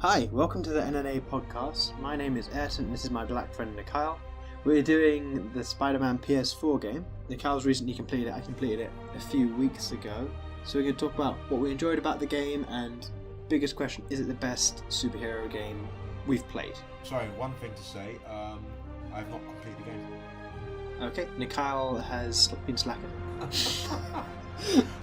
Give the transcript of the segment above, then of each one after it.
Hi, welcome to the N&A Podcast. My name is Ayrton and this is my black friend Nikyle. We're doing the Spider-Man PS4 game. Nikyle's recently completed it. I completed it a few weeks ago. So we're going to talk about what we enjoyed about the game and biggest question, is it the best superhero game we've played? Sorry, one thing to say, I have not completed the game. Okay, Nikyle has been slacking.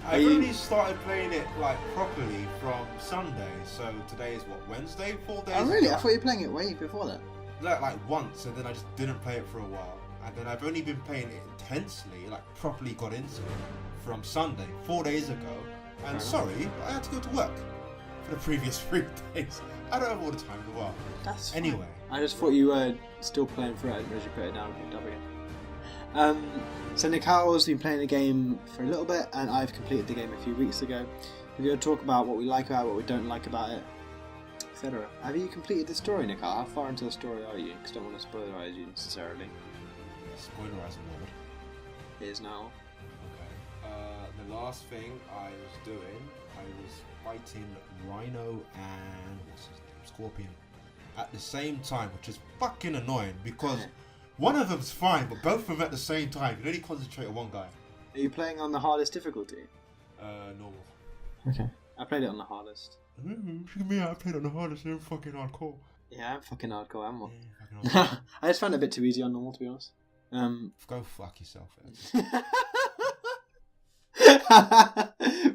I've only started playing it properly from Sunday, so today is what, Wednesday? 4 days Oh really? ago. I thought you were playing it way before that. Like once, and then I just didn't play it for a while. And then I've only been playing it intensely, properly got into it from Sunday, 4 days ago. And sorry, I had to go to work for the previous 3 days. I don't have all the time in the world. That's fine. Anyway. I just thought you were still playing through it as you put it down and picked up again. So Nikyle's been playing the game for a little bit and I've completed the game a few weeks ago. We're going to talk about what we like about it, what we don't like about it, etc. Have you completed the story, Nikyle? How far into the story are you? Because I don't want to spoilerize you necessarily. Spoilerize a moment. It is now. Okay. The last thing I was doing, I was fighting Rhino and Scorpion at the same time, which is fucking annoying because one of them's fine, but both of them at the same time. You can only concentrate on one guy. Are you playing on the hardest difficulty? Normal. Okay. I played it on the hardest. Me, I played on the hardest. I'm fucking hardcore. Yeah, I'm fucking hardcore. I'm more. Yeah, I just found it a bit too easy on normal, to be honest. Go fuck yourself.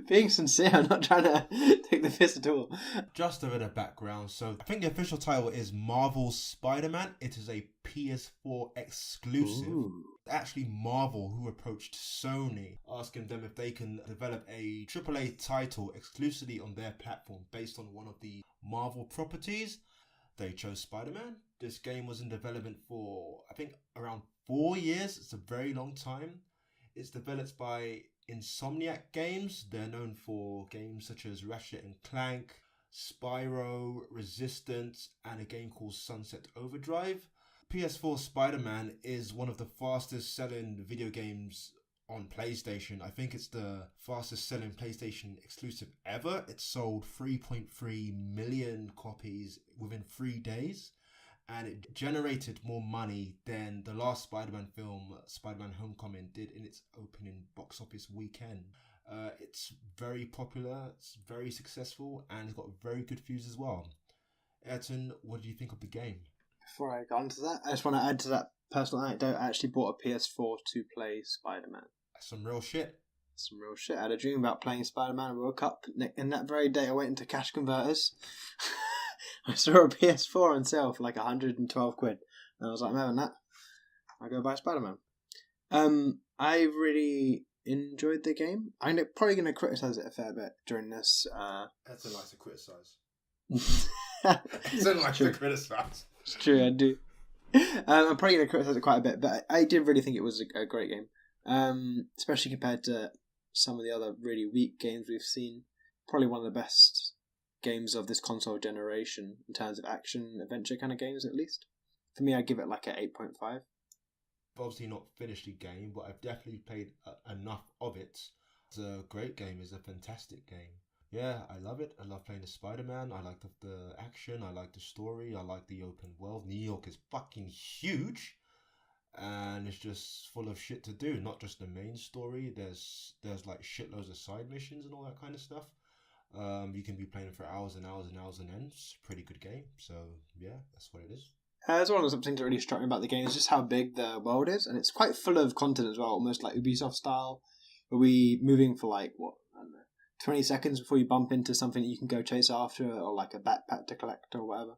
Being sincere, I'm not trying to take the piss at all. Just a bit of background. So, I think the official title is Marvel's Spider-Man. It is a PS4 exclusive. Ooh. Actually, Marvel who approached Sony, asking them if they can develop a AAA title exclusively on their platform based on one of the Marvel properties. They chose Spider-Man. This game was in development for, I think, around 4 years. It's a very long time. It's developed by Insomniac Games. They're known for games such as Ratchet and Clank, Spyro, Resistance, and a game called Sunset Overdrive. PS4 Spider-Man is one of the fastest selling video games on PlayStation. I think it's the fastest selling PlayStation exclusive ever. It sold 3.3 million copies within 3 days. And it generated more money than the last Spider-Man film, Spider-Man Homecoming, did in its opening box office weekend. It's very popular, it's very successful, and it's got very good views as well. Ayrton, what do you think of the game? Before I go on to that, I just want to add to that personal anecdote. I actually bought a PS4 to play Spider-Man. That's some real shit. Some real shit. I had a dream about playing Spider-Man. I woke up, and that very day I went into Cash Converters. I saw a PS4 on sale for like 112 quid. And I was like, man, that I'll go buy Spider-Man. I really enjoyed the game. I'm probably going to criticise it a fair bit during this. That's a nice to criticise. It's a nice to criticise. It's true, I do. I'm probably going to criticise it quite a bit, but I did really think it was a great game. Especially compared to some of the other really weak games we've seen. Probably one of the best games of this console generation in terms of action adventure kind of games, at least. For me, I'd give it like an 8.5. I've obviously not finished the game, but I've definitely played enough of it. It's a great game. It's a fantastic game. Yeah, I love it. I love playing as Spider-Man. I like the action. I like the story. I like the open world. New York is fucking huge. And it's just full of shit to do. Not just the main story. There's like shitloads of side missions and all that kind of stuff. You can be playing for hours and hours and hours and ends. It's a pretty good game. So, yeah, that's what it is. That's one of the things that really struck me about the game is just how big the world is. And it's quite full of content as well, almost like Ubisoft style. Where we moving for I don't know, 20 seconds before you bump into something that you can go chase after, or like a backpack to collect or whatever.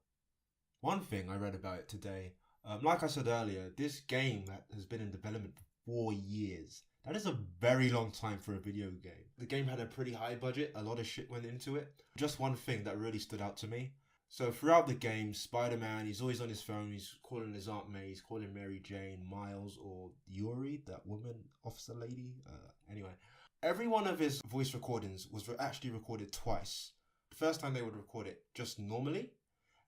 One thing I read about it today, like I said earlier, this game has been in development for 4 years. That is a very long time for a video game. The game had a pretty high budget, a lot of shit went into it. Just one thing that really stood out to me. So throughout the game, Spider-Man, he's always on his phone, he's calling his Aunt May, he's calling Mary Jane, Miles, or Yuri, that woman officer lady. Anyway, every one of his voice recordings was actually recorded twice. The first time they would record it just normally,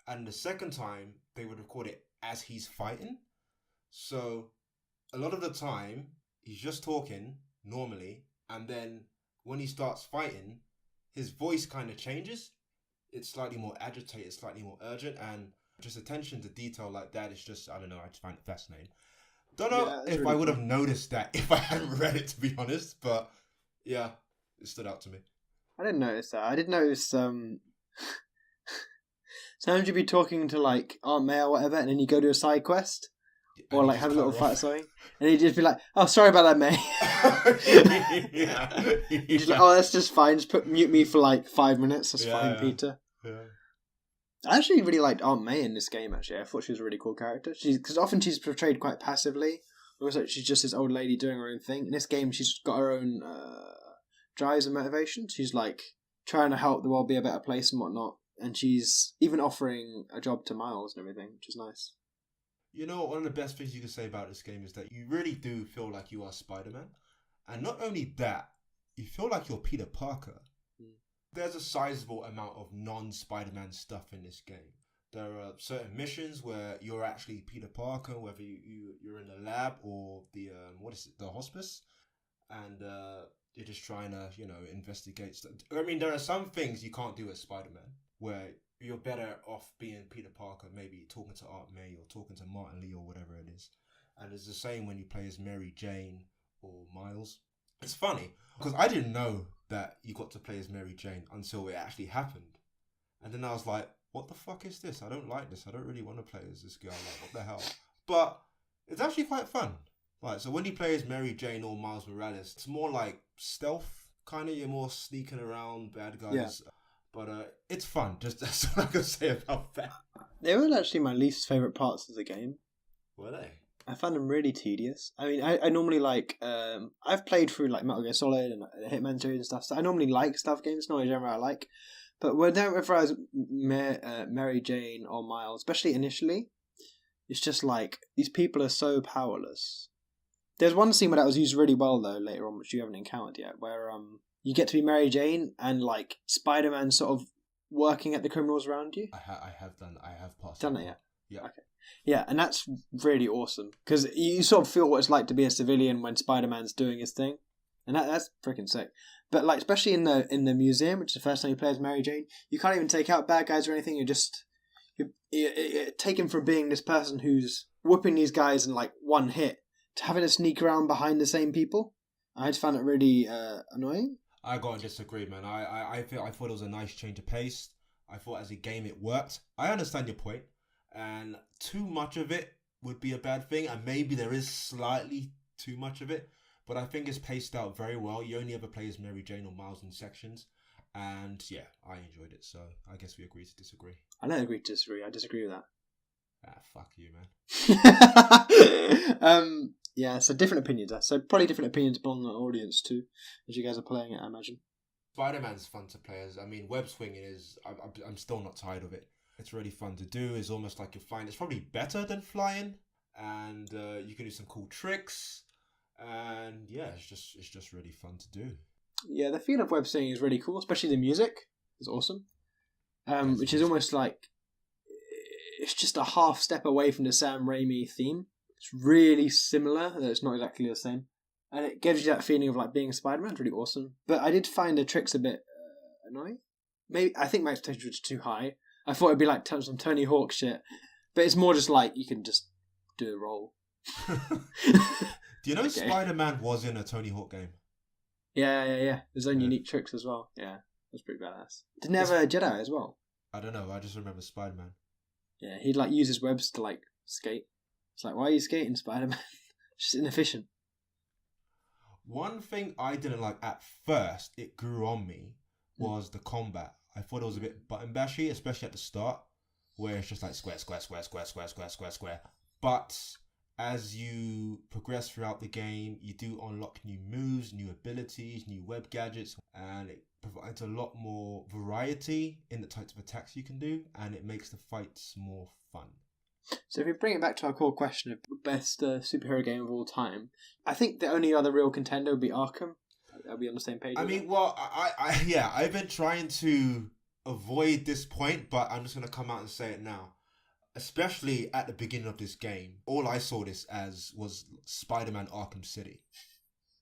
and the second time they would record it as he's fighting. So a lot of the time, he's just talking normally, and then when he starts fighting, his voice kind of changes. it's slightly more agitated, slightly more urgent, and just attention to detail like that is just, I don't know, I just find it fascinating. Don't know if really I would cool. have noticed that if I hadn't read it, to be honest, but yeah, it stood out to me. I didn't notice that. I did notice sometimes you'd be talking to like Aunt May or whatever, and then you go to a side quest or like have a little fight or something, and he'd just be like, "Oh, sorry about that, May." He's like, "Oh, that's just fine. Just mute me for like 5 minutes. That's fine, Peter." Yeah. I actually really liked Aunt May in this game. Actually, I thought she was a really cool character. Because often she's portrayed quite passively. Almost like she's just this old lady doing her own thing. In this game, she's got her own drives and motivations. She's like trying to help the world be a better place and whatnot. And she's even offering a job to Miles and everything, which is nice. You know, one of the best things you can say about this game is that you really do feel like you are Spider-Man. And not only that, you feel like you're Peter Parker. There's a sizable amount of non-Spider-Man stuff in this game. There are certain missions where you're actually Peter Parker, whether you're in the lab or the hospice, and you're just trying to investigate stuff. I mean, there are some things you can't do as Spider-Man where you're better off being Peter Parker, maybe talking to Aunt May or talking to Martin Lee or whatever it is. And it's the same when you play as Mary Jane or Miles. It's funny because I didn't know that you got to play as Mary Jane until it actually happened. And then I was like, what the fuck is this? I don't like this. I don't really want to play as this girl. Like, what the hell? But it's actually quite fun. Like, so when you play as Mary Jane or Miles Morales, it's more like stealth, kind of. You're more sneaking around bad guys. Yeah. But it's fun. Just that's what I can say about that. They were actually my least favourite parts of the game. Were they? I found them really tedious. I mean, I normally like... I've played through like Metal Gear Solid and the Hitman series and stuff, so I normally like stealth games, not a genre I like. But whenever I was Mary Jane or Miles, especially initially, it's just like, these people are so powerless. There's one scene where that was used really well, though, later on, which you haven't encountered yet, where you get to be Mary Jane and like Spider-Man sort of working at the criminals around you. I have passed. Done it yet? Yeah. Okay. Yeah, and that's really awesome because you sort of feel what it's like to be a civilian when Spider-Man's doing his thing, and that's freaking sick. But like, especially in the museum, which is the first time you play as Mary Jane, you can't even take out bad guys or anything. You're taken from being this person who's whooping these guys in like one hit to having to sneak around behind the same people. I just found it really annoying. I gotta disagree, man. I thought it was a nice change of pace. I thought as a game it worked. I understand your point, and too much of it would be a bad thing, and maybe there is slightly too much of it, but I think it's paced out very well. You only ever play as Mary Jane or Miles in sections, and yeah, I enjoyed it, so I guess we agree to disagree. I don't agree to disagree. I disagree with that. Fuck you, man. Yeah, so different opinions. So probably different opinions among the audience too, as you guys are playing it, I imagine. Spider-Man's fun to play as. I mean, web swinging is... I'm still not tired of it. It's really fun to do. It's almost like you're flying. It's probably better than flying, and you can do some cool tricks. And yeah, it's just really fun to do. Yeah, the feel of web swinging is really cool, especially the music. It's awesome. Which is almost like... It's just a half step away from the Sam Raimi theme. It's really similar, though it's not exactly the same. And it gives you that feeling of like being Spider-Man. It's really awesome. But I did find the tricks a bit annoying. Maybe I think my expectation was too high. I thought it'd be like some Tony Hawk shit. But it's more just like you can just do a roll. Do you know Spider-Man was in a Tony Hawk game? Yeah. His own unique tricks as well. Yeah, that's pretty badass. Didn't he have a Jedi as well? I don't know. I just remember Spider-Man. Yeah, he'd like use his webs to like skate. It's like, why are you skating, Spider-Man? It's just inefficient. One thing I didn't like at first, it grew on me, was the combat. I thought it was a bit button bashy, especially at the start, where it's just like square, square, square, square, square, square, square, square. But as you progress throughout the game, you do unlock new moves, new abilities, new web gadgets, and it provides a lot more variety in the types of attacks you can do, and it makes the fights more fun. So if we bring it back to our core question of best superhero game of all time, I think the only other real contender would be Arkham. Are we on the same page? I mean, well, I've been trying to avoid this point, but I'm just going to come out and say it now. Especially at the beginning of this game, all I saw this as was Spider-Man Arkham City.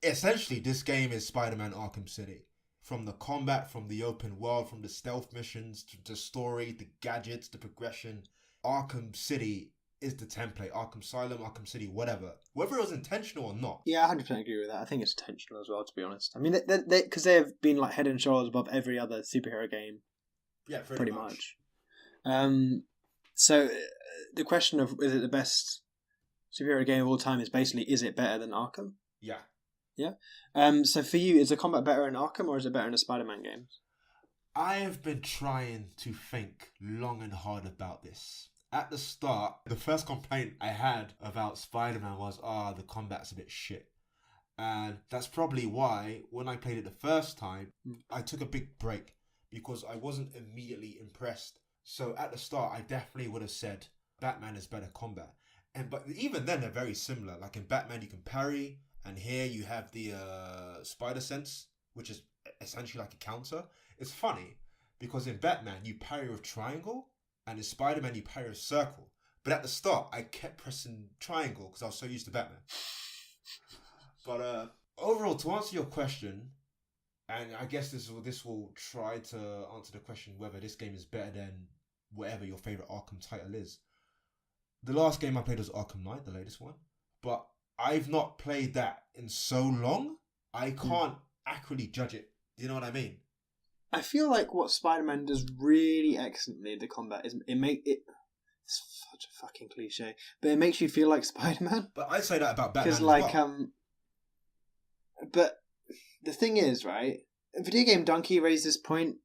Essentially, this game is Spider-Man Arkham City. From the combat, from the open world, from the stealth missions, to the story, the gadgets, the progression. Arkham City is the template. Arkham Asylum, Arkham City, whatever. Whether it was intentional or not. Yeah, 100% agree with that. I think it's intentional as well, to be honest. I mean, because they have been like head and shoulders above every other superhero game. Yeah, pretty much. So the question of is it the best superhero game of all time is basically, is it better than Arkham? Yeah. Yeah. So for you, is the combat better in Arkham or is it better in the Spider-Man games? I have been trying to think long and hard about this. At the start, the first complaint I had about Spider-Man was, the combat's a bit shit. And that's probably why, when I played it the first time, I took a big break because I wasn't immediately impressed. So at the start, I definitely would have said Batman is better combat. But even then, they're very similar. Like in Batman, you can parry, and here you have the spider sense, which is essentially like a counter. It's funny because in Batman, you parry with triangle, and in Spider-Man, you parry with circle. But at the start, I kept pressing triangle because I was so used to Batman. But overall, to answer your question, and I guess this will try to answer the question whether this game is better than whatever your favorite Arkham title is. The last game I played was Arkham Knight, the latest one. But I've not played that in so long, I can't accurately judge it. Do you know what I mean? I feel like what Spider-Man does really excellently in the combat is it's such a fucking cliche, but it makes you feel like Spider-Man. But I'd say that about Batman as well. But the thing is, right, Video Game Donkey raised this point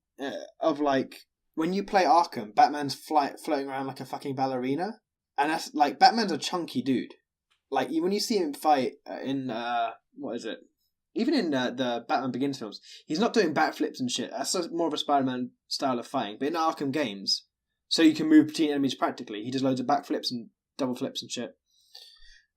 of like, when you play Arkham, Batman's floating around like a fucking ballerina, and that's like, Batman's a chunky dude. Like, when you see him fight in, what is it? Even in the Batman Begins films, he's not doing backflips and shit. That's more of a Spider-Man style of fighting. But in Arkham games, so you can move between enemies practically, he does loads of backflips and double flips and shit.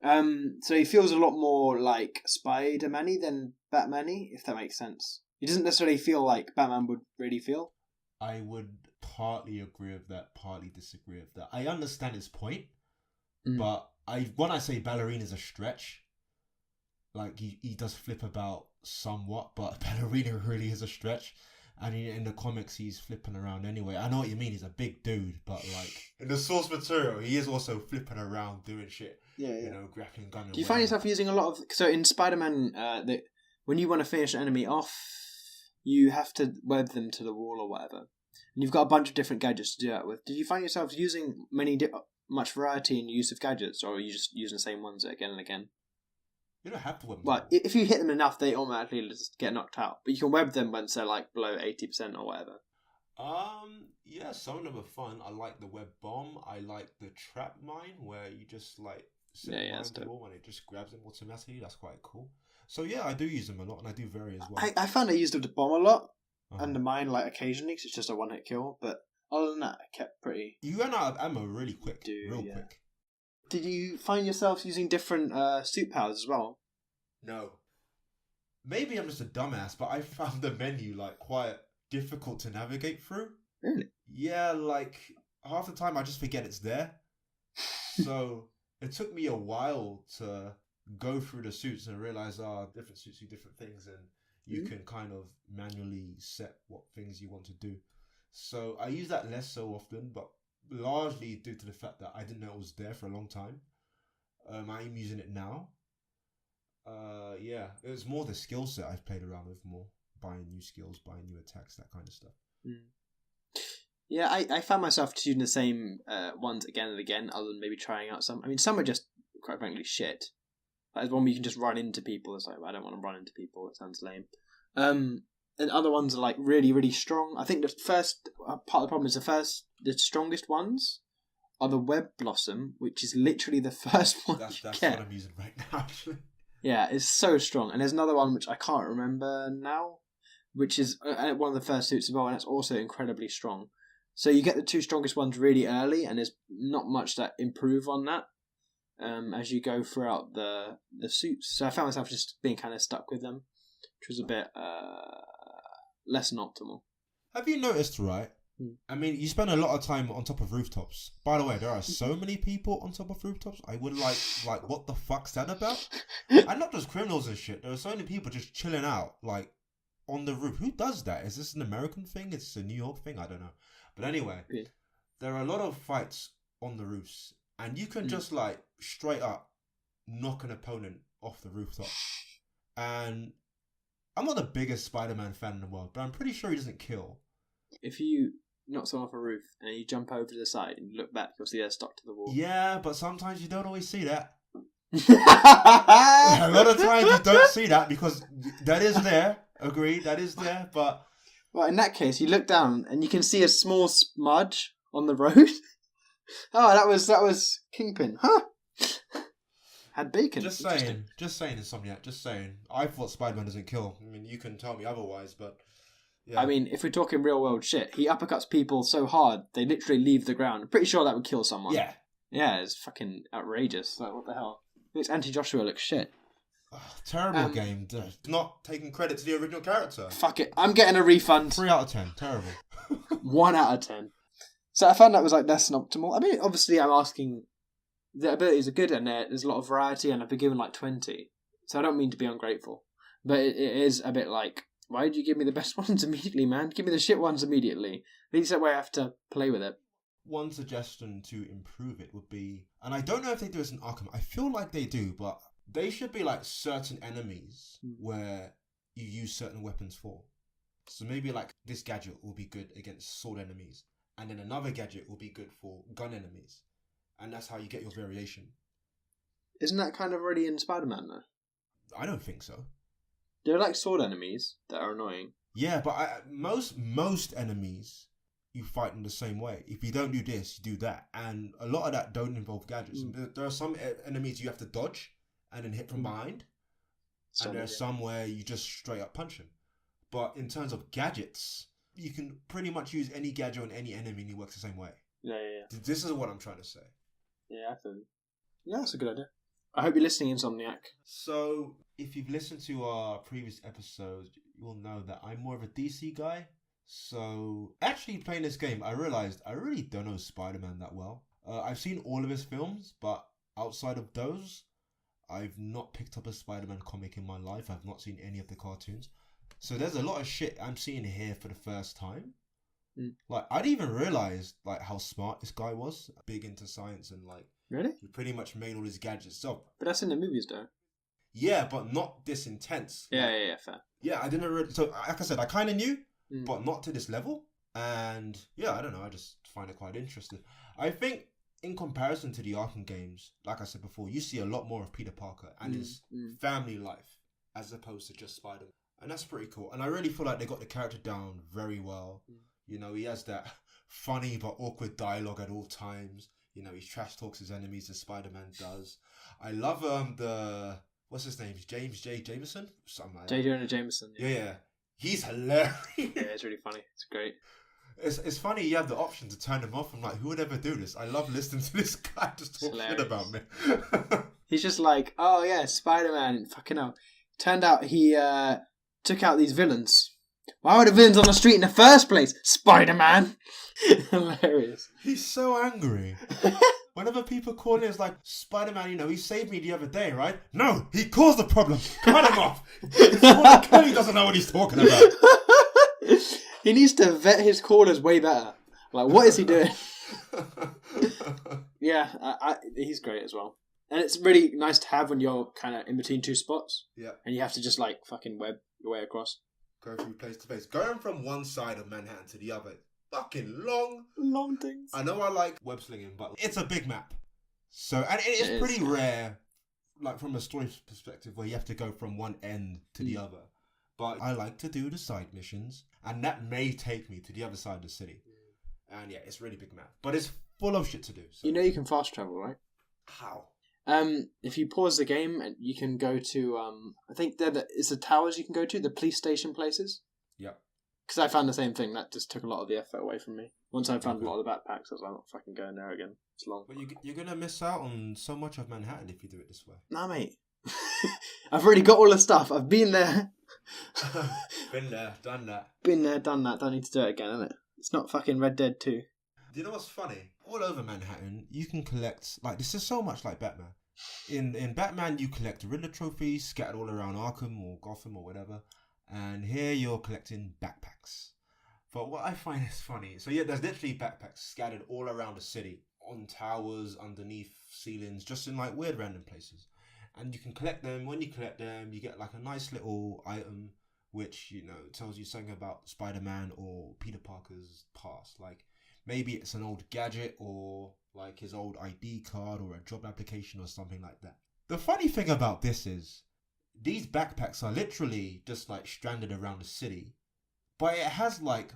So he feels a lot more like Spider-Man-y than Batman-y, if that makes sense. He doesn't necessarily feel like Batman would really feel. I would partly agree with that, partly disagree with that. I understand his point, but when I say ballerina is a stretch, like he does flip about somewhat, but ballerina really is a stretch. And in the comics, he's flipping around anyway. I know what you mean. He's a big dude, but like in the source material, he is also flipping around doing shit. Yeah. You know, grappling gun. Do you find yourself using a lot of? So in Spider-Man, when you want to finish an enemy off, you have to web them to the wall or whatever, and you've got a bunch of different gadgets to do that with. Did you find yourself using much variety in use of gadgets, or are you just using the same ones again and again? You don't have to web them. Well, if you hit them enough, they automatically just get knocked out. But you can web them once they're like below 80% or whatever. Yeah, some of them are fun. I like the web bomb. I like the trap mine where you just like set the wall and it just grabs them automatically. That's quite cool. So yeah, I do use them a lot and I do vary as well. I found I used the bomb a lot and the mine like occasionally because it's just a one-hit kill. But other than that, I kept pretty... You ran out of ammo really quick. Quick. Did you find yourself using different suit powers as well? No. Maybe I'm just a dumbass, but I found the menu like quite difficult to navigate through. Really? Yeah, like half the time I just forget it's there. So it took me a while to go through the suits and realize different suits do different things and you can kind of manually set what things you want to do. So I use that less so often, but largely due to the fact that I didn't know it was there for a long time. I'm using it now. Yeah, it was more the skill set I've played around with more. Buying new skills, buying new attacks, that kind of stuff. Yeah, I found myself just using the same ones again and again, other than maybe trying out some. I mean, some are just, quite frankly, shit. There's one where you can just run into people. It's like, I don't want to run into people. It sounds lame. And other ones are like really, really strong. I think the first part of the problem is the strongest ones are the Web Blossom, which is literally the first one That's get. what I'm using right now, actually. Yeah, it's so strong. And there's another one which I can't remember now, which is one of the first suits as well, and it's also incredibly strong. So you get the two strongest ones really early, and there's not much that improve on that as you go throughout the suits. So I found myself just being kind of stuck with them, which was a bit less than optimal. Have you noticed, right? I mean, you spend a lot of time on top of rooftops. By the way, there are so many people on top of rooftops. I would like, what the fuck's that about? And not just criminals and shit. There are so many people just chilling out, like, on the roof. Who does that? Is this an American thing? It's a New York thing? I don't know. But anyway, there are a lot of fights on the roofs, and you can just like straight up knock an opponent off the rooftop. And I'm not the biggest Spider-Man fan in the world, but I'm pretty sure he doesn't kill. If you knock someone off a roof and you jump over to the side and you look back, you'll see they're stuck to the wall. Yeah, but sometimes you don't always see that. A lot of times you don't see that because that is there. Agreed, that is there, but... Well, in that case, you look down and you can see a small smudge on the road. Oh, that was Kingpin. Huh? Had bacon. Just saying, Insomniac, just saying. I thought Spider-Man doesn't kill. I mean, you can tell me otherwise, but... Yeah. I mean, if we're talking real world shit, he uppercuts people so hard, they literally leave the ground. I'm pretty sure that would kill someone. Yeah. Yeah, it's fucking outrageous. Like, what the hell? It's Anti-Joshua looks shit. Terrible game. Not taking credit to the original character. Fuck it. I'm getting a refund. 3 out of 10. Terrible. 1 out of 10. So I found that was like less than optimal. I mean, obviously I'm asking... The abilities are good and there's a lot of variety and I've been given like 20. So I don't mean to be ungrateful. But it is a bit like, why did you give me the best ones immediately, man? Give me the shit ones immediately. At least that way I have to play with it. One suggestion to improve it would be, and I don't know if they do this in Arkham, I feel like they do, but they should be like certain enemies where you use certain weapons for. So maybe like this gadget will be good against sword enemies, and then another gadget will be good for gun enemies. And that's how you get your variation. Isn't that kind of already in Spider-Man though? I don't think so. There are like sword enemies that are annoying. Yeah, but most enemies you fight in the same way. If you don't do this, you do that. And a lot of that don't involve gadgets. There are some enemies you have to dodge and then hit from behind. And there's some where you just straight up punch them. But in terms of gadgets, you can pretty much use any gadget on any enemy and it works the same way. Yeah. This is what I'm trying to say. Yeah, I think. Yeah, that's a good idea. I hope you're listening, Insomniac. So, if you've listened to our previous episodes, you'll know that I'm more of a DC guy. So, actually playing this game, I realized I really don't know Spider-Man that well. I've seen all of his films, but outside of those, I've not picked up a Spider-Man comic in my life. I've not seen any of the cartoons. So there's a lot of shit I'm seeing here for the first time. Like, I didn't even realize like how smart this guy was. Big into science and like... Really? He pretty much made all his gadgets. So, but that's in the movies though. Yeah, but not this intense. Yeah, fair. Yeah, I didn't really... So, like I said, I kind of knew, but not to this level. And yeah, I don't know. I just find it quite interesting. I think in comparison to the Arkham games, like I said before, you see a lot more of Peter Parker and his family life as opposed to just Spider-Man. And that's pretty cool. And I really feel like they got the character down very well. You know, he has that funny but awkward dialogue at all times. You know, he trash talks his enemies as Spider-Man does. I love the... What's his name? James J. Jameson? Something like that. J. Jonah Jameson. Yeah. He's hilarious. Yeah, it's really funny. It's great. It's funny you have the option to turn him off. I'm like, who would ever do this? I love listening to this guy just talk shit about me. He's just like, oh yeah, Spider-Man. Fucking hell. Turned out he took out these villains. Why were the villains on the street in the first place? Spider-Man. Hilarious. He's so angry. Whenever people call him, it's like, Spider-Man, you know, he saved me the other day, right? No, he caused the problem. Cut him off. Kelly doesn't know what he's talking about. He needs to vet his callers way better. Like, what is he doing? Yeah, he's great as well. And it's really nice to have when you're kind of in between two spots. Yeah. And you have to just, like, fucking web your way across. Go from place to place. Going from one side of Manhattan to the other. Fucking long things. I know I like web slinging, but it's a big map. So, and it is pretty rare, like from a story perspective, where you have to go from one end to the other. But I like to do the side missions, and that may take me to the other side of the city. And yeah, it's a really big map, but it's full of shit to do. So. You know you can fast travel, right? How? If you pause the game, and you can go to I think it's the towers you can go to, the police station places. Yeah. Because I found the same thing. That just took a lot of the effort away from me. Once I found a lot of the backpacks, I was like, I'm not fucking going there again. It's long. But you're going to miss out on so much of Manhattan if you do it this way. Nah, mate. I've already got all the stuff. I've been there. Been there, done that. Been there, done that. Don't need to do it again, innit? It's not fucking Red Dead 2. Do you know what's funny? All over Manhattan, you can collect... Like, this is so much like Batman. In Batman, you collect Riddler trophies scattered all around Arkham or Gotham or whatever. And here you're collecting backpacks. But what I find is funny, so yeah, there's literally backpacks scattered all around the city, on towers, underneath ceilings, just in like weird random places. And you can collect them. When you collect them, you get like a nice little item, which, you know, tells you something about Spider-Man or Peter Parker's past. Like, maybe it's an old gadget or like his old ID card or a job application or something like that. The funny thing about this is, these backpacks are literally just like stranded around the city, but it has like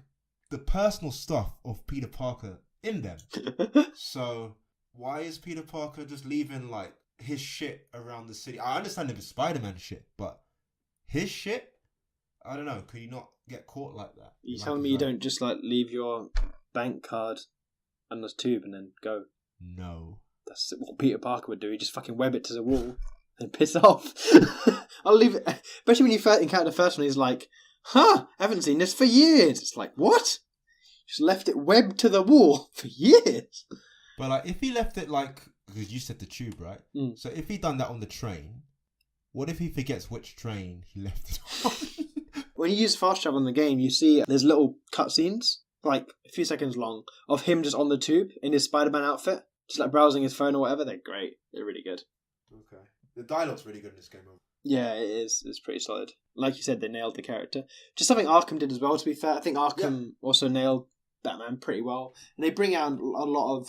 the personal stuff of Peter Parker in them. So why is Peter Parker just leaving like his shit around the city? I understand if it's Spider-Man shit, but his shit? I don't know. Could you not get caught like that? You telling me you don't just like leave your bank card on the tube and then go? No. That's what Peter Parker would do. He'd just fucking web it to the wall and piss off. I'll leave it. Especially when you first encounter the first one, he's like, I haven't seen this for years. It's like, what? Just left it webbed to the wall for years. But like, if he left it like, because you said the tube, right? So if he done that on the train, what if he forgets which train he left it on? When you use fast travel in the game, you see there's little cutscenes, like a few seconds long, of him just on the tube in his Spider-Man outfit, just like browsing his phone or whatever. They're great. They're really good. Okay. The dialogue's really good in this game. Yeah, it is. It's pretty solid. Like you said, they nailed the character. Just something Arkham did as well, to be fair. I think Arkham also nailed Batman pretty well. And they bring out a lot of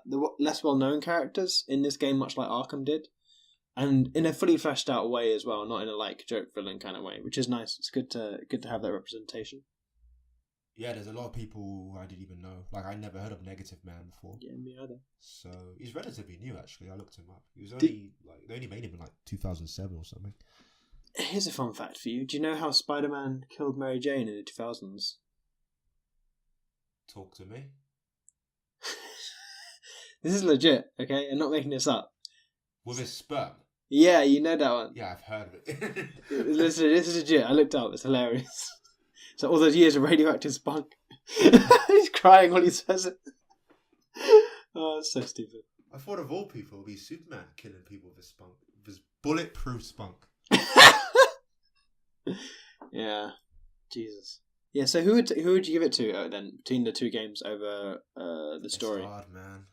the less well-known characters in this game, much like Arkham did. And in a fully fleshed out way as well, not in a like joke villain kind of way, which is nice. It's good to have that representation. Yeah, there's a lot of people who I didn't even know. Like, I never heard of Negative Man before. Yeah, me either. So he's relatively new, actually. I looked him up. He was only they only made him in like 2007 or something. Here's a fun fact for you. Do you know how Spider-Man killed Mary Jane in the 2000s? Talk to me. This is legit, okay? I'm not making this up. With his sperm? Yeah, you know that one. Yeah, I've heard of it. Listen, this is legit. I looked up. It's hilarious. So all those years of radioactive spunk. He's crying when he says it. Oh, it's so stupid. I thought of all people, it would be Superman killing people with his spunk. With his bulletproof spunk. Yeah. Jesus. Yeah, so who would you give it to then, between the two games over the story? It's hard, man.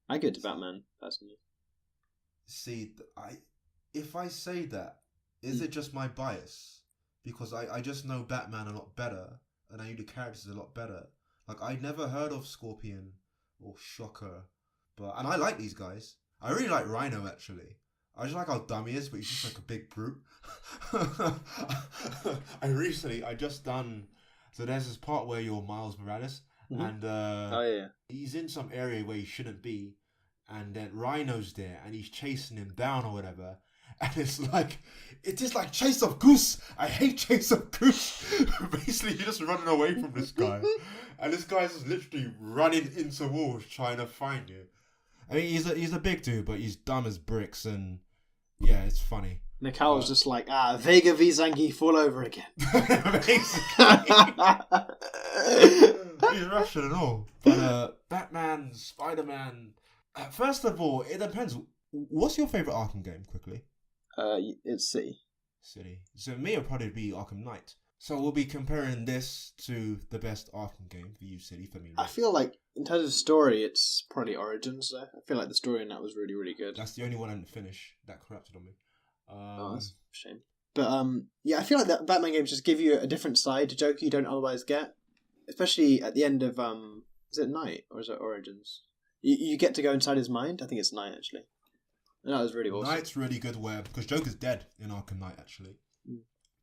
I give it to Batman, personally. See, if I say that, is it just my bias? Because I just know Batman a lot better, and I knew the characters a lot better. Like, I never heard of Scorpion or Shocker, and I like these guys. I really like Rhino, actually. I just like how dumb he is, but he's just like a big brute. I just done, so there's this part where you're Miles Morales, and he's in some area where he shouldn't be, and then Rhino's there, and he's chasing him down or whatever. And it's just like Chase of Goose. I hate Chase of Goose. Basically, you're just running away from this guy. And this guy's just literally running into walls trying to find you. I mean, he's a big dude, but he's dumb as bricks. And yeah, it's funny. Nikal's just like, Vega v Zangief all over again. Basically. He's Russian and all. But Batman, Spider-Man... first of all, it depends. What's your favourite Arkham game, quickly? It's City. So me, it'll probably be Arkham Knight. So we'll be comparing this to the best Arkham game for you, City, for me. I feel like, in terms of story, it's probably Origins, though. I feel like the story in that was really, really good. That's the only one I didn't finish. That corrupted on me. That's a shame. But, yeah, I feel like that Batman games just give you a different side to Joker you don't otherwise get. Especially at the end of, is it Knight, or is it Origins? You get to go inside his mind. I think it's Knight, actually. And that was really awesome. Knight's really good because Joker's dead in Arkham Knight, actually.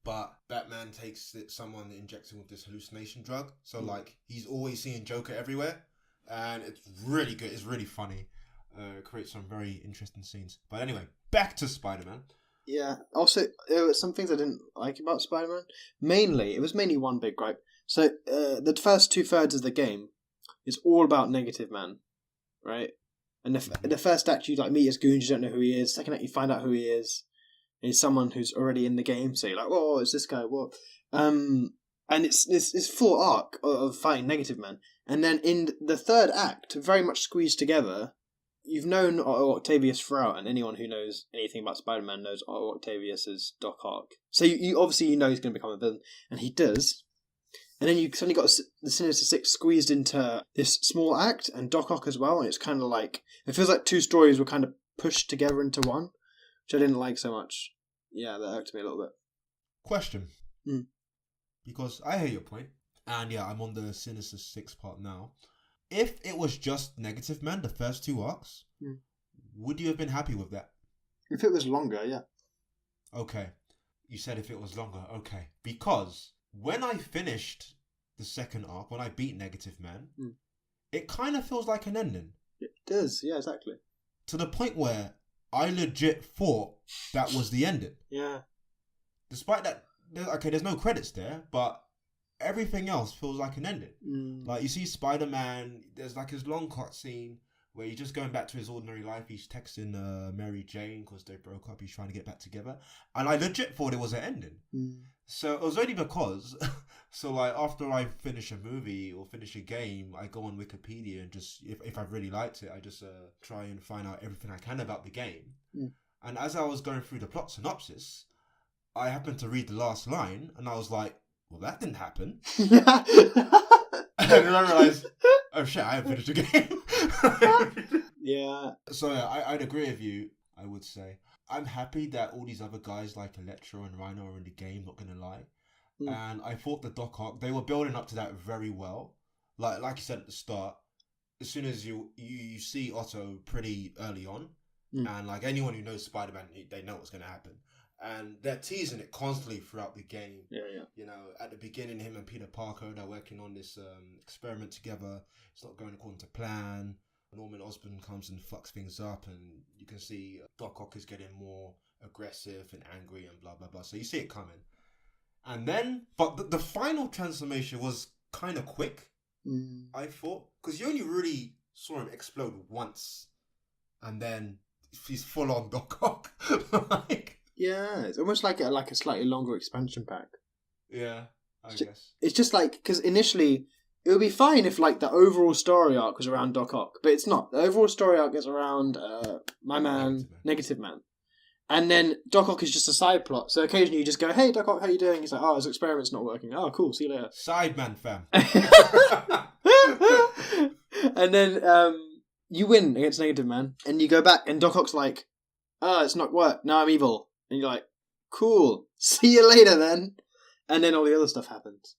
But Batman takes someone injected with this hallucination drug. So, he's always seeing Joker everywhere. And it's really good. It's really funny. Creates some very interesting scenes. But anyway, back to Spider-Man. Yeah. Also, there were some things I didn't like about Spider-Man. It was mainly one big gripe. So, the first 2/3 of the game is all about Negative Man. Right? And the first act, you meet his goons, you don't know who he is. Second act, you find out who he is. And he's someone who's already in the game, so you're like, whoa, it's this guy, what? And it's full arc of fighting Negative Man. And then in the third act, very much squeezed together, you've known Otto Octavius throughout, and anyone who knows anything about Spider-Man knows Otto Octavius as Doc Ock. So you obviously you know he's going to become a villain, and he does. And then you suddenly got the Sinister Six squeezed into this small act, and Doc Ock as well, and it's kind of like... It feels like two stories were kind of pushed together into one, which I didn't like so much. Yeah, that irked me a little bit. Question. Because I hear your point, and yeah, I'm on the Sinister Six part now. If it was just Negative Man, the first two arcs, would you have been happy with that? If it was longer, yeah. Okay. You said if it was longer. Okay. Because when I finished the second arc, when I beat Negative Man, it kind of feels like an ending. It does, yeah, exactly. To the point where I legit thought that was the ending. Yeah. Despite that, there's no credits there, but everything else feels like an ending. Like, you see Spider-Man, there's like his long cutscene where he's just going back to his ordinary life. He's texting Mary Jane because they broke up. He's trying to get back together. And I legit thought it was an ending. So it was only because, so like after I finish a movie or finish a game, I go on Wikipedia and just, if I really liked it, I just try and find out everything I can about the game. And as I was going through the plot synopsis, I happened to read the last line and I was like, well, that didn't happen. And then I realized, oh shit, I haven't finished the game. Yeah. So yeah, I'd agree with you, I would say. I'm happy that all these other guys like Electro and Rhino are in the game, not gonna lie. And I thought the Doc Ock, they were building up to that very well. Like you said at the start, as soon as you see Otto pretty early on, and like anyone who knows Spider-Man, they know what's gonna happen. And they're teasing it constantly throughout the game. Yeah. You know, at the beginning, him and Peter Parker, they're working on this experiment together. It's not going according to plan. Norman Osborn comes and fucks things up, and you can see Doc Ock is getting more aggressive and angry and blah, blah, blah. So you see it coming. And then, but the final transformation was kind of quick, I thought. Because you only really saw him explode once. And then he's full on Doc Ock. Like... Yeah, it's almost like a slightly longer expansion pack. Yeah, I guess. It's just like, because initially, it would be fine if like the overall story arc was around Doc Ock, but it's not. The overall story arc is around my man, Negative Man. And then Doc Ock is just a side plot, so occasionally you just go, hey Doc Ock, how you doing? He's like, oh, his experiment's not working. Oh, cool, see you later. Sideman fam. And then you win against Negative Man, and you go back, and Doc Ock's like, oh, it's not worked, now I'm evil. And you're like, cool, see you later then. And then all the other stuff happens.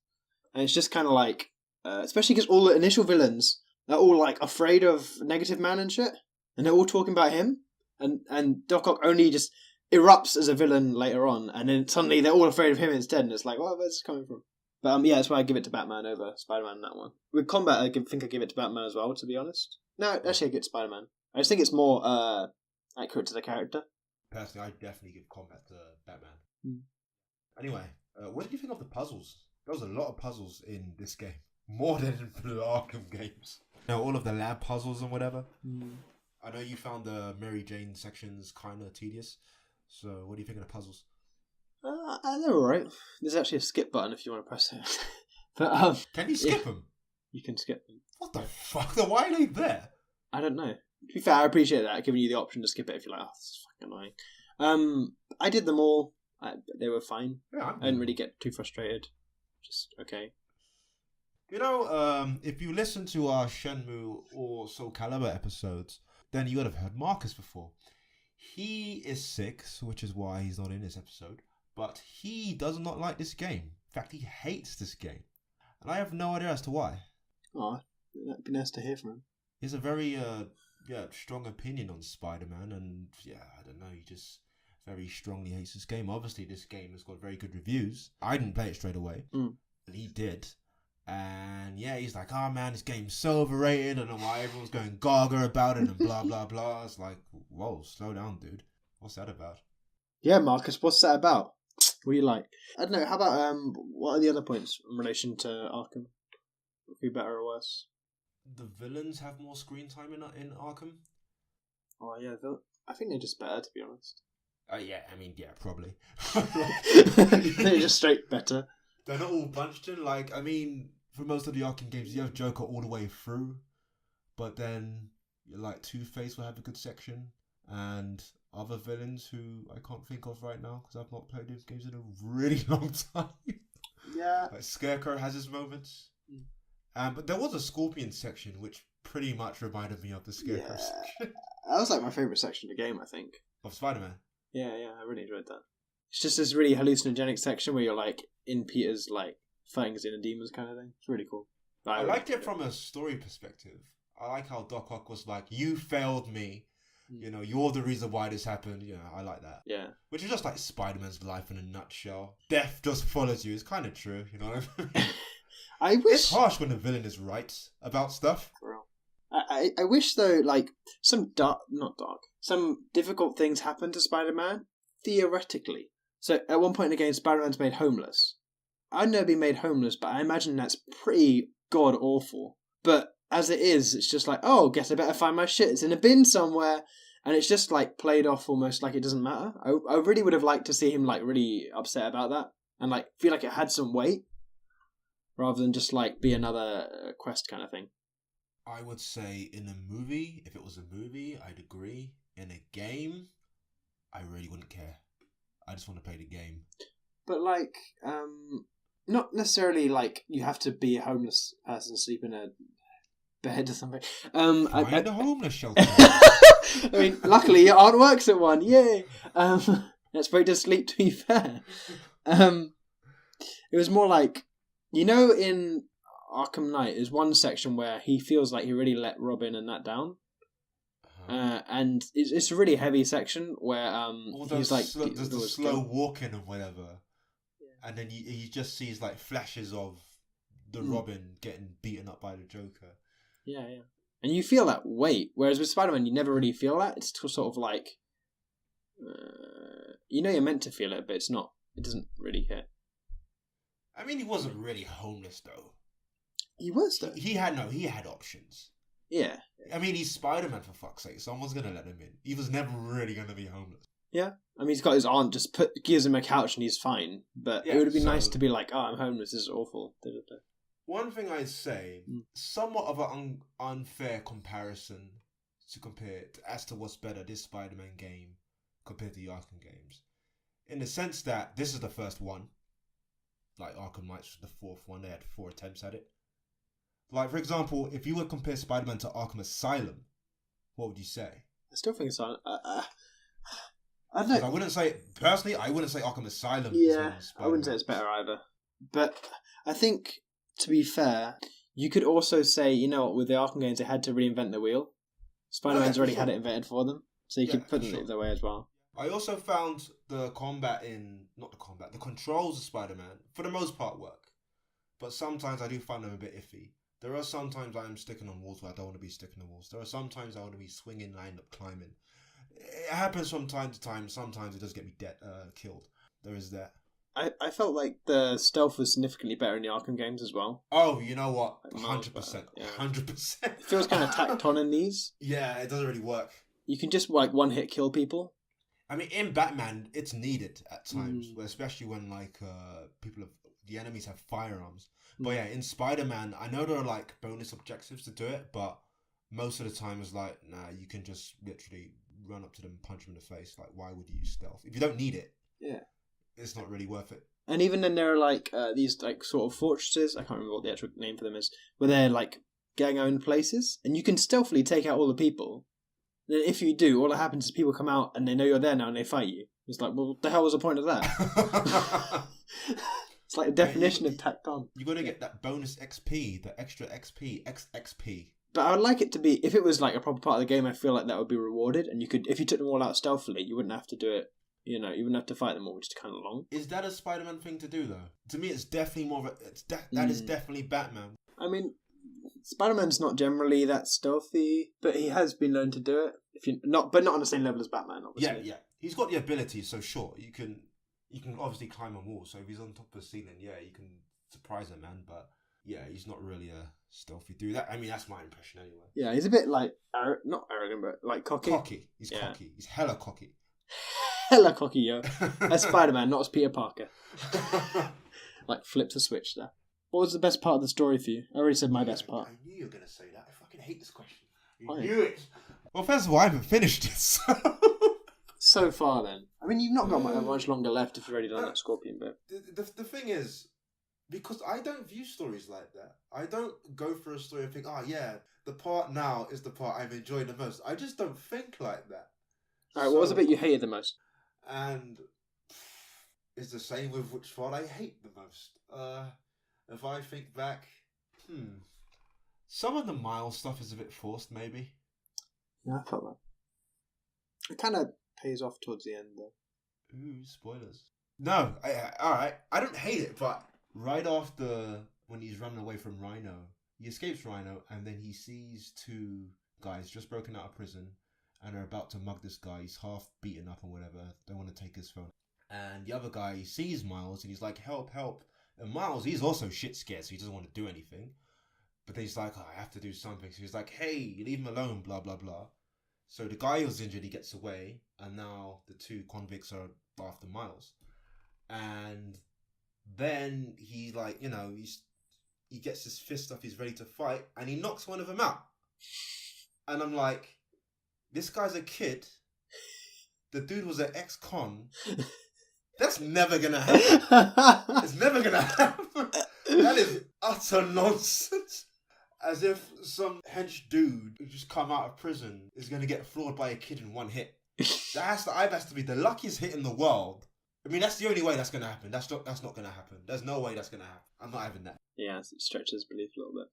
And it's just kind of like, especially because all the initial villains, they're all like afraid of Negative Man and shit. And they're all talking about him. And Doc Ock only just erupts as a villain later on. And then suddenly they're all afraid of him instead. And it's like, well, where's this coming from? But yeah, that's why I give it to Batman over Spider-Man in that one. With combat, I think I give it to Batman as well, to be honest. No, actually I give it to Spider-Man. I just think it's more accurate to the character. Personally, I definitely give combat to Batman. Anyway, what did you think of the puzzles? There was a lot of puzzles in this game. More than in the Arkham games. You know, all of the lab puzzles and whatever. I know you found the Mary Jane sections kind of tedious. So, what do you think of the puzzles? They're alright. There's actually a skip button if you want to press it. But can you skip them? You can skip them. What the fuck? Then why are they there? I don't know. To be fair, I appreciate that, giving you the option to skip it if you're like, oh, this is fucking annoying. I did them all. They were fine. Yeah, I didn't really get too frustrated. Just okay. You know, if you listen to our Shenmue or Soul Calibur episodes, then you would have heard Marcus before. He is sick, which is why he's not in this episode. But he does not like this game. In fact, he hates this game. And I have no idea as to why. Oh, that'd be nice to hear from him. He has a very strong opinion on Spider-Man, and I don't know, he just very strongly hates this game. Obviously, this game has got very good reviews. I didn't play it straight away, and he did. And yeah, he's like, oh man, this game's so overrated. I don't know why everyone's going gaga about it and blah, blah, blah. It's like, whoa, slow down, dude. What's that about? Yeah, Marcus, what's that about? What do you like? I don't know, how about, what are the other points in relation to Arkham? Would be better or worse? The villains have more screen time in Arkham? Oh yeah, I think they're just better, to be honest. Probably. They're just straight better. They're not all bunched in. For most of the Arkham games, you have Joker all the way through. But then, like Two-Face will have a good section, and other villains who I can't think of right now because I've not played these games in a really long time. Yeah. Like Scarecrow has his moments. But there was a Scorpion section which pretty much reminded me of the Scarecrow section. That was like my favourite section of the game, I think. Of Spider-Man? Yeah, I really enjoyed that. It's just this really hallucinogenic section where you're like in Peter's like fighting Xena demons kind of thing. It's really cool. I liked it from a story perspective. I like how Doc Ock was like, you failed me. You know, you're the reason why this happened. You know, I like that. Yeah. Which is just like Spider-Man's life in a nutshell. Death just follows you. It's kind of true, you know what I mean? I wish... It's harsh when the villain is right about stuff. I wish, though, like, some difficult things happen to Spider-Man, theoretically. So, at one point in the game, Spider-Man's made homeless. I've never been made homeless, but I imagine that's pretty god-awful. But as it is, it's just like, oh, guess I better find my shit. It's in a bin somewhere. And it's just, like, played off almost like it doesn't matter. I really would have liked to see him, like, really upset about that. And, like, feel like it had some weight. Rather than just, like, be another quest kind of thing. I would say in a movie, if it was a movie, I'd agree. In a game, I really wouldn't care. I just want to play the game. But, like, not necessarily, like, you have to be a homeless person, sleep in a bed or something. Find a homeless shelter. I mean, luckily your aunt works at one. Yay! Let's pray to sleep, to be fair. It was more like, you know, in Arkham Knight, there's one section where he feels like he really let Robin and that down. And it's a really heavy section where he's like... There's the slow walking and whatever. Yeah. And then he just sees like flashes of the Robin getting beaten up by the Joker. Yeah. And you feel that weight, whereas with Spider-Man you never really feel that. It's sort of like... you know you're meant to feel it, but it's not. It doesn't really hit. I mean, he wasn't really homeless though. He was though. He had options. Yeah. I mean, he's Spider-Man for fuck's sake. Someone's gonna let him in. He was never really gonna be homeless. Yeah. I mean, he's got his aunt just gives him a couch and he's fine. But it would have been nice to be like, oh, I'm homeless. This is awful. One thing I'd say, somewhat of an unfair comparison to compare as to what's better, this Spider-Man game compared to the Arkham games, in the sense that this is the first one. Like Arkham Knight's the fourth one. They had 4 attempts at it. Like, for example, if you would compare Spider-Man to Arkham Asylum, what would you say? I still think Asylum... I don't know. I wouldn't say... Personally, I wouldn't say Arkham Asylum. Yeah, I wouldn't say it's better either. But I think, to be fair, you could also say, you know what, with the Arkham games, they had to reinvent the wheel. Spider-Man's already had it invented for them. So you could put them the way as well. I also found the controls of Spider-Man, for the most part, work. But sometimes I do find them a bit iffy. There are sometimes I am sticking on walls where I don't want to be sticking on walls. There are sometimes I want to be swinging and I end up climbing. It happens from time to time. Sometimes it does get me killed. There is that. I felt like the stealth was significantly better in the Arkham games as well. Oh, you know what? 100%. 100%. It feels kind of tacked on in these. Yeah, it doesn't really work. You can just like one hit kill people. I mean, in Batman, it's needed at times, especially when like the enemies have firearms. But yeah, in Spider-Man, I know there are like bonus objectives to do it, but most of the time it's like, nah, you can just literally run up to them and punch them in the face. Like, why would you use stealth? If you don't need it, it's not really worth it. And even then there are like these like sort of fortresses, I can't remember what the actual name for them is, where they're like going own places, and you can stealthily take out all the people. Then if you do, all that happens is people come out and they know you're there now and they fight you. It's like, well, what the hell was the point of that? It's like a definition of tacked on. You're going to get that bonus XP, the extra XP, XXP. But I would like it to be, if it was like a proper part of the game, I feel like that would be rewarded. And you could, if you took them all out stealthily, you wouldn't have to do it, you know, you wouldn't have to fight them all, which is kind of long. Is that a Spider-Man thing to do, though? To me, it's definitely more of a, that is definitely Batman. I mean, Spider-Man's not generally that stealthy, but he has been known to do it. But not on the same level as Batman, obviously. Yeah. He's got the ability, so sure, you can obviously climb on walls. So if he's on top of the ceiling, you can surprise a man. But yeah, he's not really a stealthy dude. That's my impression anyway. Yeah, he's a bit like not arrogant, but like cocky. Cocky. He's cocky. He's hella cocky. Hella cocky, yo. As Spider-Man, not as Peter Parker. Like flips a switch there. What was the best part of the story for you? I already said my best part. I knew you were going to say that. I fucking hate this question. You knew it. Well, first of all, I haven't finished it, so... So far, then. I mean, you've not got much longer left if you've already done that Scorpion bit. The thing is, because I don't view stories like that. I don't go for a story and think, oh, yeah, the part now is the part I've enjoyed the most. I just don't think like that. Alright, what was the bit you hated the most? And it's the same with which part I hate the most. If I think back, some of the Miles stuff is a bit forced, maybe. Yeah, I felt that. It kind of pays off towards the end, though. Ooh, spoilers. No, alright, I don't hate it, but right after when he's running away from Rhino, he escapes Rhino, and then he sees two guys just broken out of prison, and are about to mug this guy. He's half beaten up and whatever. They want to take his phone. And the other guy sees Miles, and he's like, help, help. And Miles, he's also shit scared, so he doesn't want to do anything. But then he's like, oh, I have to do something. So he's like, hey, leave him alone, blah, blah, blah. So the guy who's injured, he gets away, and now the two convicts are after Miles. And then he, like, you know, he gets his fist up, he's ready to fight, and he knocks one of them out. And I'm like, this guy's a kid. The dude was an ex-con. That's never gonna happen. It's never gonna happen. That is utter nonsense. As if some hench dude who just come out of prison is gonna get floored by a kid in one hit. That has to be the luckiest hit in the world. I mean, that's the only way that's gonna happen. That's not gonna happen. There's no way that's gonna happen. I'm not having that. Yeah, it stretches belief a little bit.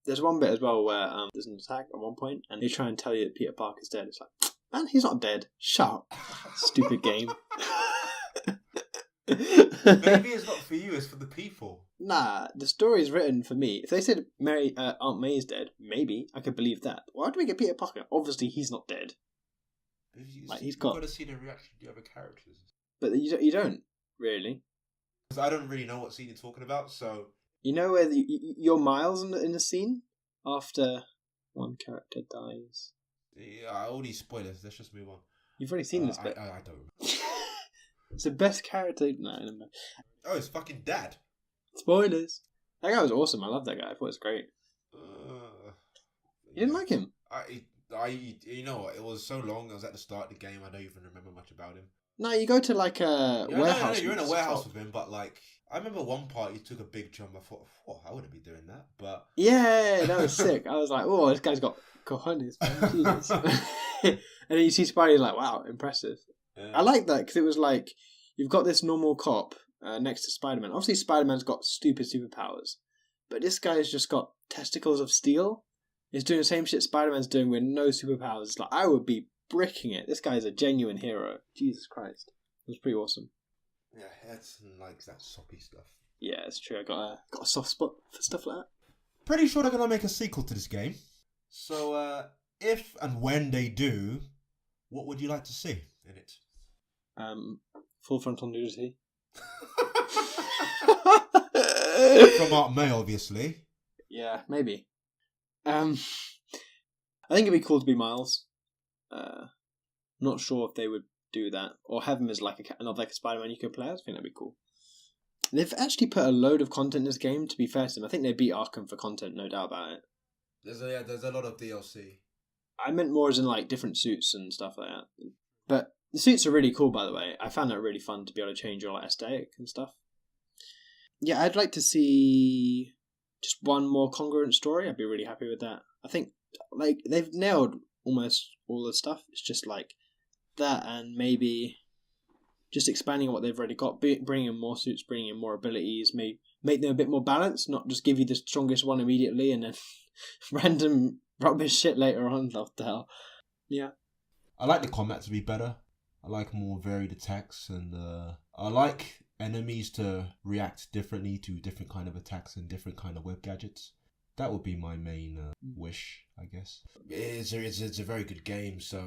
There's one bit as well where there's an attack at one point, and they try and tell you that Peter Parker's dead. It's like, man, he's not dead. Shut up. Stupid game. Maybe it's not for you, it's for the people. Nah, the story's written for me. If they said Aunt May's dead, maybe I could believe that. Why do we get Peter Parker? Obviously, he's not dead. You've got to see the reaction to the other characters. But you don't, really. Because I don't really know what scene you're talking about, so... You know where you're Miles in the scene? After one character dies. Yeah, all these spoilers, let's just move on. You've already seen this bit. I don't. It's the best character... No. Oh, it's fucking Dad. Spoilers. That guy was awesome. I love that guy. I thought it was great. You didn't like him? You know what? It was so long. I was at the start of the game. I don't even remember much about him. No, you go to like a warehouse. No, you're in a warehouse with him, but like, I remember one part he took a big jump. I thought, I wouldn't be doing that. But yeah, that was sick. I was like, oh, this guy's got cojones, man. Jesus. And then you see Spidey, like, wow, impressive. Yeah. I like that because it was like, you've got this normal cop next to Spider-Man. Obviously, Spider-Man's got stupid superpowers, but this guy's just got testicles of steel. He's doing the same shit Spider-Man's doing with no superpowers. It's like, I would be bricking it. This guy's a genuine hero. Jesus Christ. It was pretty awesome. Yeah, Edson likes that soppy stuff. Yeah, it's true. I got a soft spot for stuff like that. Pretty sure they're going to make a sequel to this game. So, if and when they do, what would you like to see in it? Full frontal nudity. From Aunt May, obviously. Yeah, maybe. I think it'd be cool to be Miles. Not sure if they would do that or have him as like another Spider-Man you could play. I think that'd be cool. They've actually put a load of content in this game. To be fair to them, I think they beat Arkham for content, no doubt about it. There's a lot of DLC. I meant more as in like different suits and stuff like that. But the suits are really cool, by the way. I found that really fun to be able to change your like aesthetic and stuff. Yeah, I'd like to see just one more congruent story. I'd be really happy with that. I think like they've nailed almost all the stuff. It's just like that, and maybe just expanding on what they've already got, bringing in more suits, bringing in more abilities, make them a bit more balanced, not just give you the strongest one immediately and then random rubbish shit later on. What the hell? Yeah. I like the combat to be better. I like more varied attacks, and I like enemies to react differently to different kind of attacks and different kind of web gadgets. That would be my main wish, I guess. It's a very good game, so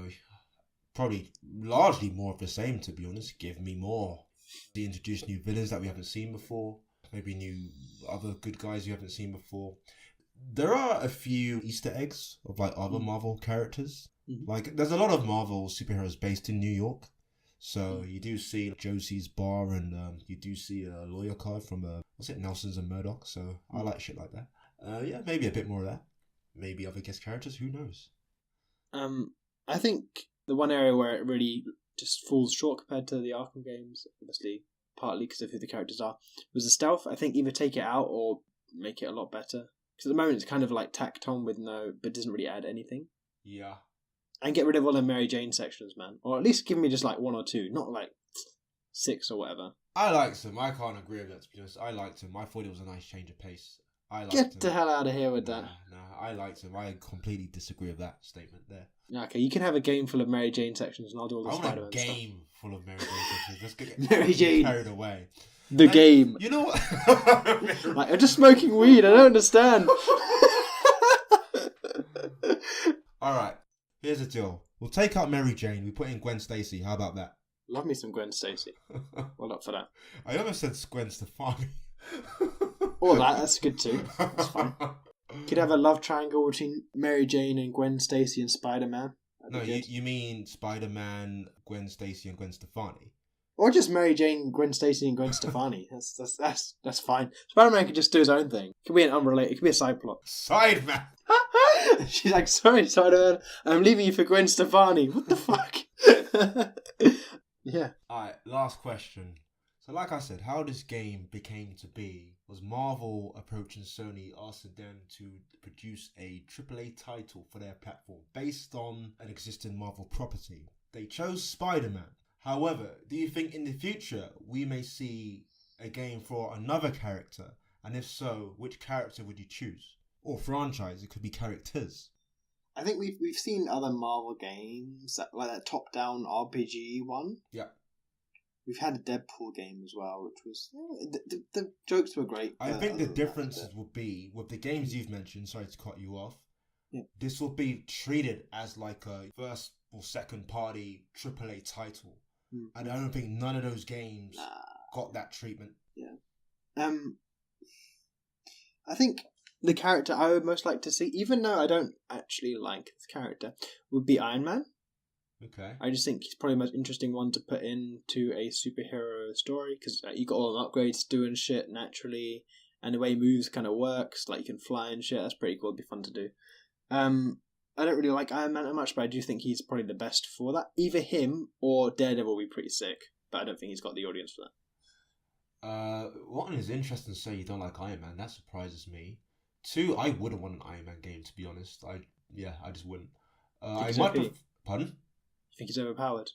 probably largely more of the same, to be honest. Give me more. They introduce new villains that we haven't seen before. Maybe new other good guys you haven't seen before. There are a few Easter eggs of like other Marvel characters. Mm-hmm. Like there's a lot of Marvel superheroes based in New York. So you do see Josie's bar, and you do see a lawyer card from Nelson's and Murdoch. So I like shit like that. Yeah, maybe a bit more of that. Maybe other guest characters. Who knows? I think the one area where it really just falls short compared to the Arkham games, obviously partly because of who the characters are, was the stealth. I think either take it out or make it a lot better. Because at the moment it's kind of like tacked on but doesn't really add anything. Yeah. And get rid of all the Mary Jane sections, man. Or at least give me just like 1 or 2, not like 6 or whatever. I liked him. I can't agree with that, to be honest. I liked him. I thought it was a nice change of pace. Get the hell out of here with that. Nah, I liked him. I completely disagree with that statement there. Okay, you can have a game full of Mary Jane sections and I'll do all the Spider-Man stuff. I want a game full of Mary Jane sections. Let's get Mary Jane carried away. The game. You know what? Like, I'm just smoking weed. I don't understand. Alright, here's the deal. We'll take out Mary Jane. We put in Gwen Stacy. How about that? Love me some Gwen Stacy. Well up for that. I almost said Gwen Stefani. Or that's good too. That's fine. Could have a love triangle between Mary Jane and Gwen Stacy and Spider-Man. No, you mean Spider-Man, Gwen Stacy and Gwen Stefani. Or just Mary Jane, Gwen Stacy and Gwen Stefani. That's fine. Spider-Man could just do his own thing. It could be an unrelated, it could be a side plot. Sideman! She's like, sorry, Spider-Man, I'm leaving you for Gwen Stefani. What the fuck? Yeah. Alright, last question. So like I said, how this game became to be was Marvel approaching Sony, asking them to produce a AAA title for their platform based on an existing Marvel property. They chose Spider-Man. However, do you think in the future we may see a game for another character? And if so, which character would you choose? Or franchise, it could be characters. I think we've seen other Marvel games, like that top-down RPG one. Yeah. We've had a Deadpool game as well, which was... The jokes were great. I think the differences will be, with the games you've mentioned, sorry to cut you off, this will be treated as like a first or second party AAA title. And I don't think none of those games got that treatment. Yeah. I think the character I would most like to see, even though I don't actually like this character, would be Iron Man. Okay. I just think he's probably the most interesting one to put into a superhero story, because you got all the upgrades doing shit naturally, and the way he moves kind of works, like you can fly and shit. That's pretty cool. It'd be fun to do. I don't really like Iron Man that much, but I do think he's probably the best for that. Either him or Daredevil will be pretty sick, but I don't think he's got the audience for that. One is interesting to say you don't like Iron Man. That surprises me. 2, I wouldn't want an Iron Man game, to be honest. I just wouldn't. I might. Pardon? You think he's overpowered?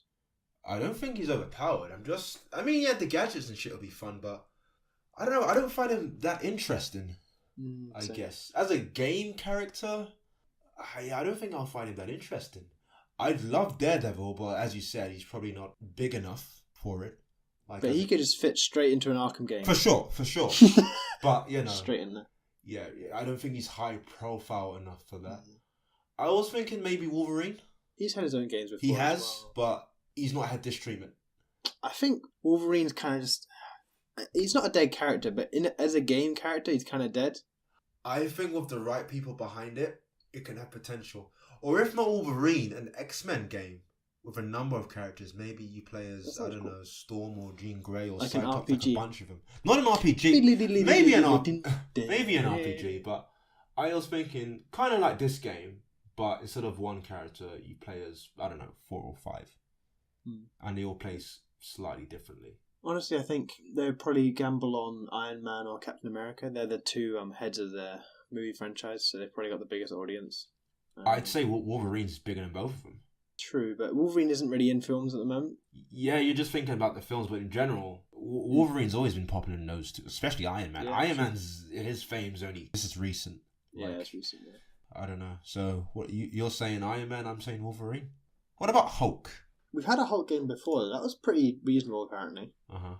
I don't think he's overpowered. Yeah, the gadgets and shit will be fun, but I don't know. I don't find him that interesting. I guess as a game character, I don't think I'll find him that interesting. I'd love Daredevil, but as you said, he's probably not big enough for it. But he could just fit straight into an Arkham game. For sure. But, straight in there. Yeah, I don't think he's high profile enough for that. I was thinking maybe Wolverine. He's had his own games before. He has, but he's not had this treatment. I think Wolverine's kind of just... He's not a dead character, but as a game character, he's kind of dead. I think with the right people behind it, it can have potential. Or if not Wolverine, an X-Men game with a number of characters. Maybe you play as, I don't know, Storm or Jean Grey or like Cyclops, an RPG. like a bunch of them. Not an RPG. Maybe an RPG, but I was thinking kind of like this game, but instead of one character, you play as, I don't know, 4 or 5. And they all play slightly differently. Honestly, I think they would probably gamble on Iron Man or Captain America. They're the two heads of their movie franchise, so they've probably got the biggest audience. I'd say Wolverine's bigger than both of them. True, but Wolverine isn't really in films at the moment. Yeah, you're just thinking about the films, but in general, Wolverine's always been popular in those two, especially Iron Man. Yeah, Iron Man's, his fame's only, this is recent. Yeah, it's recent, yeah. I don't know. So, what you're saying Iron Man, I'm saying Wolverine? What about Hulk? We've had a Hulk game before. That was pretty reasonable, apparently. Uh-huh.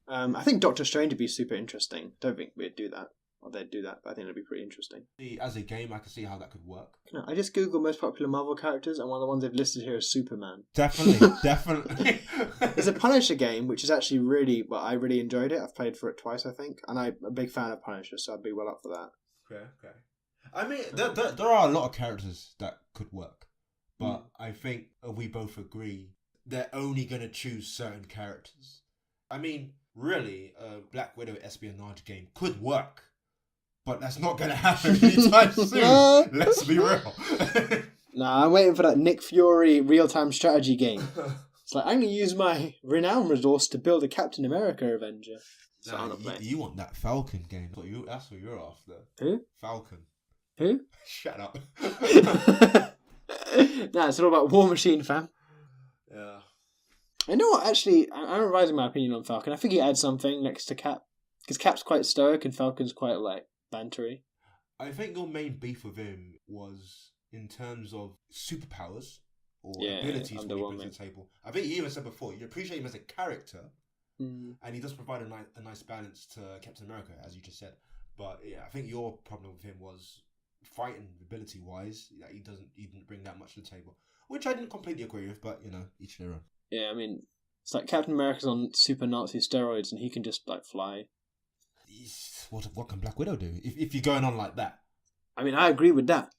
I think Doctor Strange would be super interesting. Don't think we'd do that. Or they'd do that, but I think it'd be pretty interesting. As a game, I can see how that could work. No, I just googled most popular Marvel characters, and one of the ones they've listed here is Superman. Definitely. There's a Punisher game, which is actually really... Well, I really enjoyed it. I've played for it twice, I think. And I'm a big fan of Punisher, so I'd be well up for that. Okay. I mean, there are a lot of characters that could work. But I think we both agree they're only going to choose certain characters. I mean, really, a Black Widow espionage game could work. But that's not going to happen anytime soon. Let's be real. Nah, I'm waiting for that Nick Fury real-time strategy game. It's like, I'm going to use my renown resource to build a Captain America Avenger. So Nah, you want that Falcon game. That's what you're after. Who? Falcon. Who? Shut up. Nah, it's all about War Machine, fam. Yeah. I know what, actually, I'm revising my opinion on Falcon. I think he adds something next to Cap. Because Cap's quite stoic and Falcon's quite, like, bantery. I think your main beef with him was in terms of superpowers or abilities when he brings to the table. I think you even said before, you appreciate him as a character, and he does provide a nice balance to Captain America, as you just said. But yeah, I think your problem with him was fighting ability-wise, that he didn't bring that much to the table, which I didn't completely agree with, but, you know, each their own. Yeah, I mean, it's like Captain America's on super Nazi steroids and he can just, like, fly. What can Black Widow do if you're going on like that? I mean, I agree with that.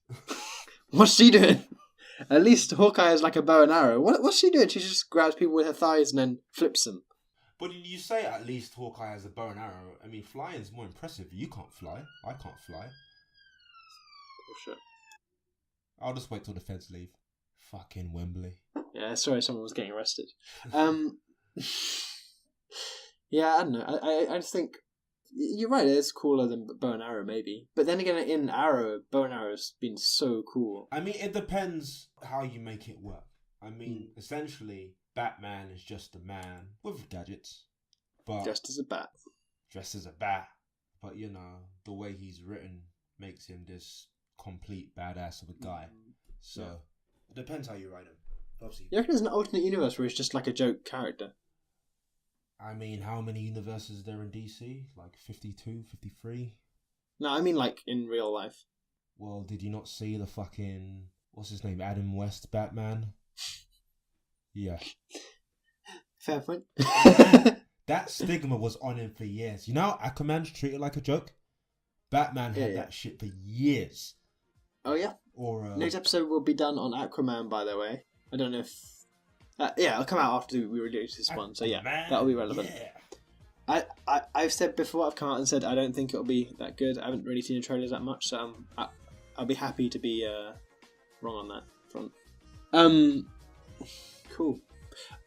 What's she doing? At least Hawkeye has like a bow and arrow. What's she doing? She just grabs people with her thighs and then flips them. But you say at least Hawkeye has a bow and arrow. I mean, flying's more impressive. You can't fly. I can't fly. Oh, shit. I'll just wait till the feds leave. Fucking Wembley. Yeah, sorry, someone was getting arrested. Yeah, I don't know. I just think you're right. It's cooler than bow and arrow, maybe. But then again, in Arrow, bow and arrow's been so cool. I mean, it depends how you make it work. I mean, essentially, Batman is just a man with gadgets, but Dressed as a bat. Dressed as a bat. But you know, the way he's written makes him this complete badass of a guy. So it depends how you write him. Obviously, You reckon there's an alternate universe where he's just like a joke character? I mean, how many universes are there in DC? Like 52, 53? No, I mean like in real life. Well, did you not see the fucking... What's his name? Adam West Batman? Yeah. Fair point. That stigma was on him for years. You know, Aquaman's treated like a joke. Batman had that shit for years. Oh, yeah. Or Next episode will be done on Aquaman, by the way. I don't know if... it'll come out after we release this one. So yeah, that'll be relevant. Yeah. I've said before, I've come out and said I don't think it'll be that good. I haven't really seen the trailers that much, so I'll be happy to be wrong on that front. Cool.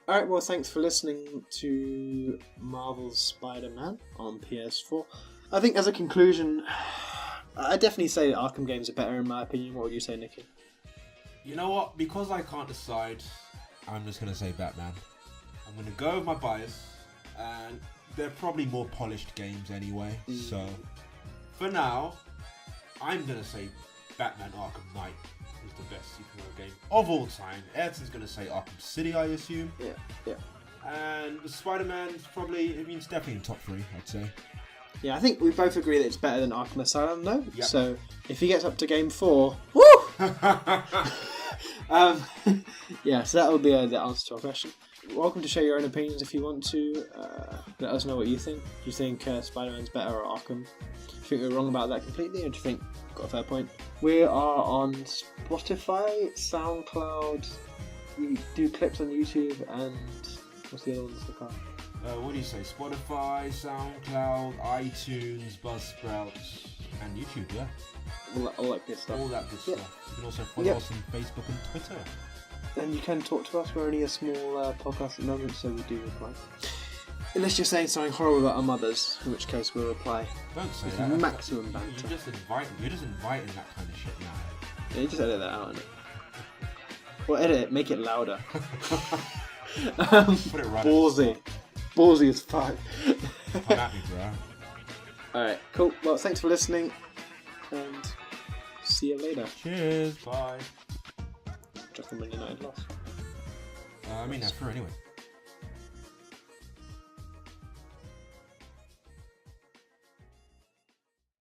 Alright, well, thanks for listening to Marvel's Spider-Man on PS4. I think as a conclusion, I definitely say that Arkham games are better in my opinion. What would you say, Nicky? You know what? Because I can't decide, I'm just going to say Batman. I'm going to go with my bias, and they're probably more polished games anyway. So, for now, I'm going to say Batman Arkham Knight is the best superhero game of all time. Ayrton's going to say Arkham City, I assume. Yeah. And Spider-Man is probably, it's definitely in top 3, I'd say. Yeah, I think we both agree that it's better than Arkham Asylum, though. Yep. So, if he gets up to game 4, woo! Yeah, so that will be the answer to our question. Welcome to share your own opinions if you want to. Let us know what you think. Do you think Spider-Man's better or Arkham? Do you think we're wrong about that completely, or do you think we've got a fair point? We are on Spotify, SoundCloud, we do clips on YouTube, and what's the other ones? What do you say? Spotify, SoundCloud, iTunes, Buzzsprout, and YouTube, yeah? All that good stuff. All that good stuff. You can also follow us on Facebook and Twitter. And you can talk to us. We're only a small podcast at the moment, so we do reply. Unless you're saying something horrible about our mothers, in which case we'll reply. Don't say with that. Maximum banter. You're just inviting that kind of shit now. Yeah, you just edit that out, innit? Or edit it, make it louder. Put it right. Ballsy. Ballsy as fuck. Come at me, bro. Alright, cool. Well, thanks for listening, and see you later. Cheers. Bye. Just the Man United loss. That's true anyway.